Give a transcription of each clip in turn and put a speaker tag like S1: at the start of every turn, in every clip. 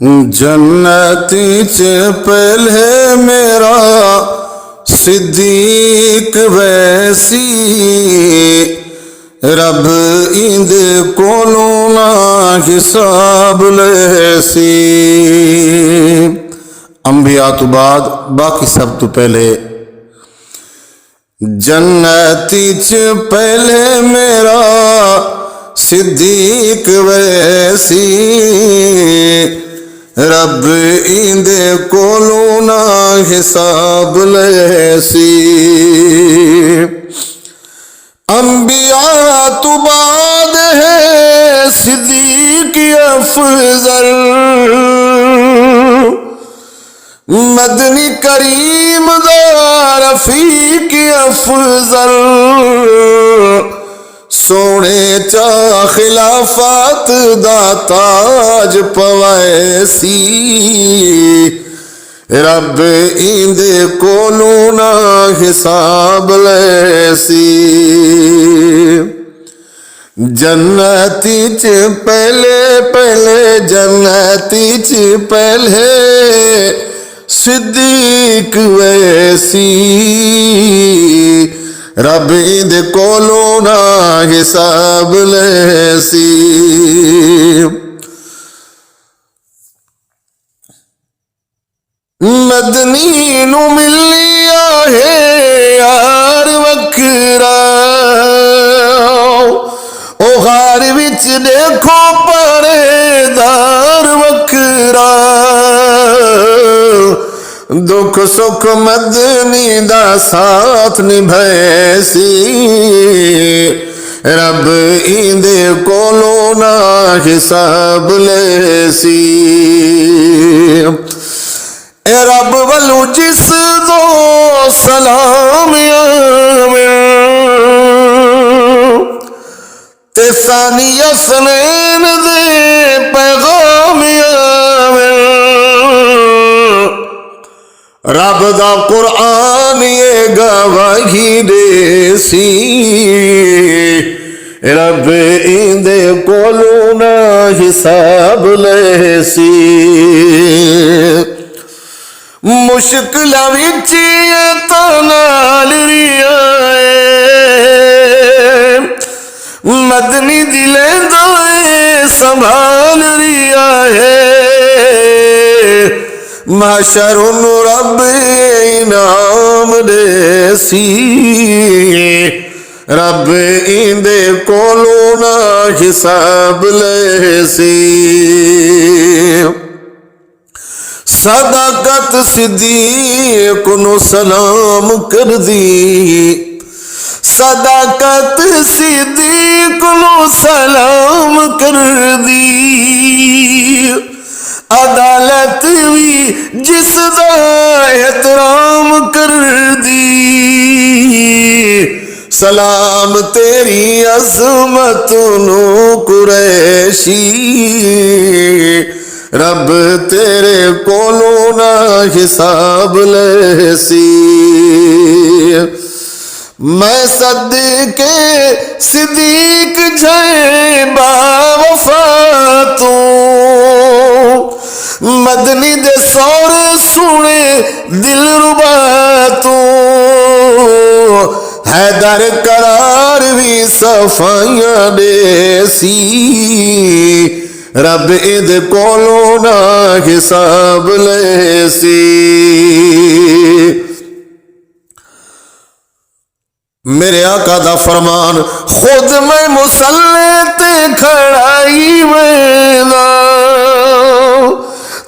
S1: जन्नती च पहले मेरा सिद्दीक वैसी, रब इंद कोलों ना हिसाब लैसी। अंबिया तो बाद बाकी सब तो पहले। जन्नती च पहले मेरा सिद्दीक वैसी, रब इंदे कोलों ना हिसाब लैसी। अंबिया तो बाद है सिद्दीक अफजल, मदनी करीम दा रफीक अफजल, सोने चा खिलाफत दा ताज पवैसी, रब इंदे कोलों ना हिसाब लैसी। जन्नती च पहले पहले, जन्नती च पहले सिद्दीक वैसी, रब इंदे कोलों ना हिसाब लैसी। मदनी नू मिलिया है यार वखरा, ओ गार विच देखो परेदार वखरा, दुख सुख मदनी दा साथ निभैसी, रब इंदे कोलों ना हिसाब लैसी। रब वलू जिस दो सलाम आवे, ते सानी असनैन दे पैगाम आवे, रब दा कुरान ये गवाही देसी, रब इंदे कोलों ना हिसाब लैसी। मुश्किल विच नाल रियाए, मदनी दिले दाए संभाल रिया है, माशरुन रब इनाम देसी, रब इंदे कोलों ना हिसाब लैसी। सदाकत सिद्दीक को सलाम कर दी, सदाकत सिद्दीक को सलाम कर दी, अदालत भी जिसदा एहतराम कर दी, सलाम तेरी अज़मत नू कुरैशी, रब तेरे कोलों ना हिसाब लैसी। मैं सदके सिद्दीक जय बावफा तू, मदनी दे सौरे सुने दिल रुबा तू, हैदर करार भी सफाइयां देसी, रब इंदे कोलों ना हिसाब लैसी। मेरे आका दा फरमान, खुद मैं मुसल्ले ते खड़ाई वेला,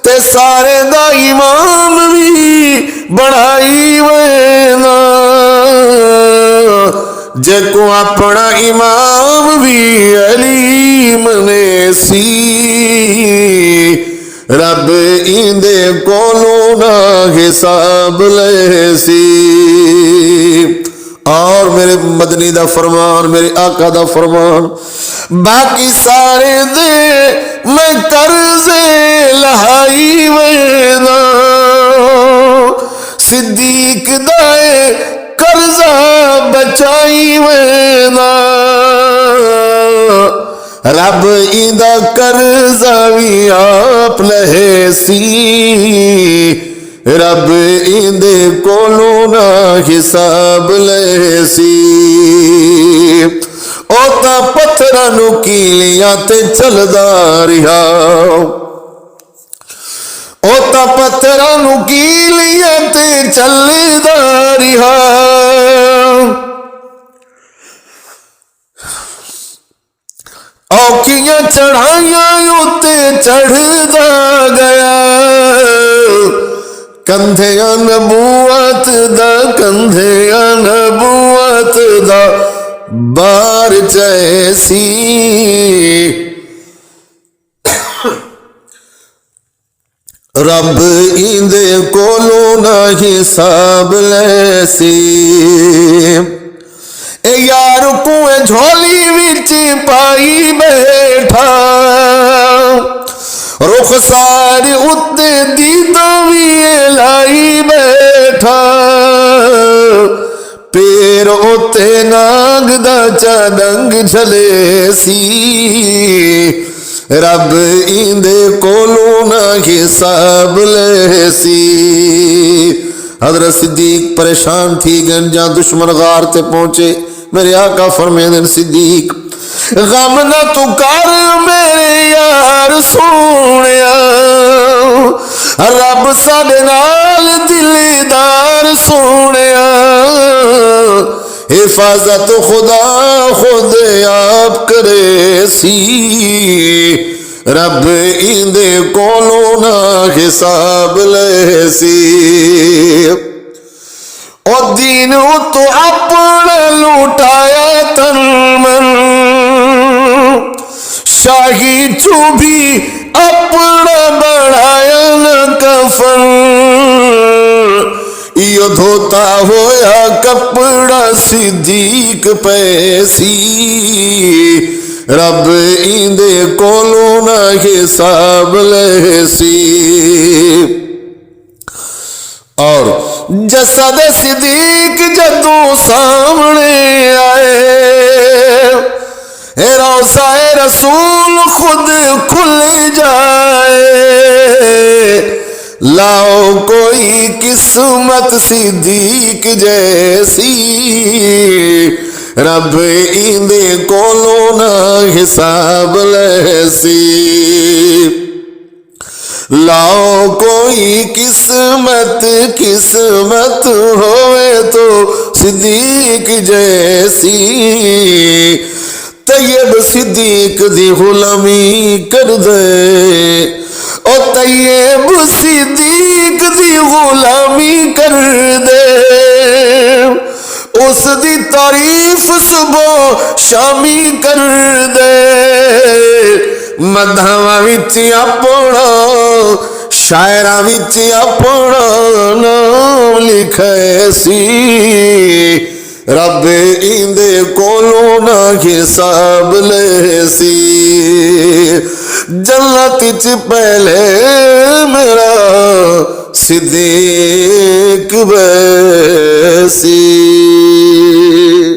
S1: ते सारे दा इमाम भी बढ़ाई वेला, जे को अपना इमाम भी अलीम ने सी, रब इंदे कोलों ना हिसाब लैसी। और मेरे मदनी दा फरमान, मेरे आका दा फरमान, बाकी सारे दे मैं कर्जे लहाई वेना, सिद्दीक दाए कर्जा बचाई वेना, रब इंदा कर्जा भी नाप लहे सी, रब इंदे कोलों ना हिसाब लहे सी। ओ तां पत्थरां नूं कीलियां ते चलदा रिहा, ओ तां पत्थरां नूं कीलियां ते चलदा रिहा। औखियां चढ़ाइयां उत्ते चढ़दा गया, कंधेया नबूवत दा, कंधेया नबूवत दा बार जैसी। रब इंदे कोलों ना हिसाब लैसी। ए यार कुएं झोली विच पाई बैठा, रुखसार उत्ते दीदा भी लाई बैठा। पैर उत्ते नाग दा चादंग झले सी, रब इंदे कोलों ना हिसाब ले सी। हजरत सिद्दीक परेशान थी गन जा दुश्मन गार ते पहुंचे। मेरे आका फरमाते सिद्दीक गम न तू कर मेरे यार सोनिया, रब साडे नाल दिलदार सोनिया। हिफाजत खुदा खुद आप करे सी, रब इंदे कोलों ना हिसाब ले सी। ओ दीन तो अपना लुटाया तन मन, शाही चूभी अपना बढ़ाया न कफन। यो धोता होया कपड़ा सिद्दीक पैसी, रब इंदे कोलों ना हिसाब ले सी। और जसद सिद्दीक जदू सामने आए, रोज़ाए रसूल खुद खुल जाए। लाओ कोई किस्मत सिद्दीक जैसी, रब इंदे कोलों ना हिसाब लैसी। लाओ कोई किस्मत किस्मत होवे तो सिद्दीक जैसी। तैयब सिद्दीक दी गुलामी कर दे, ओ तैयब सिद्दीक दी गुलामी कर दे। उस दी तारीफ सुबह शामी कर दे। मधावां विच अपना शायरां विच अपना नाम लिखे सी, रब इंदे कोलों ना हिसाब ले सी। जन्नत च पहले मेरा सिद्दीक वैसी।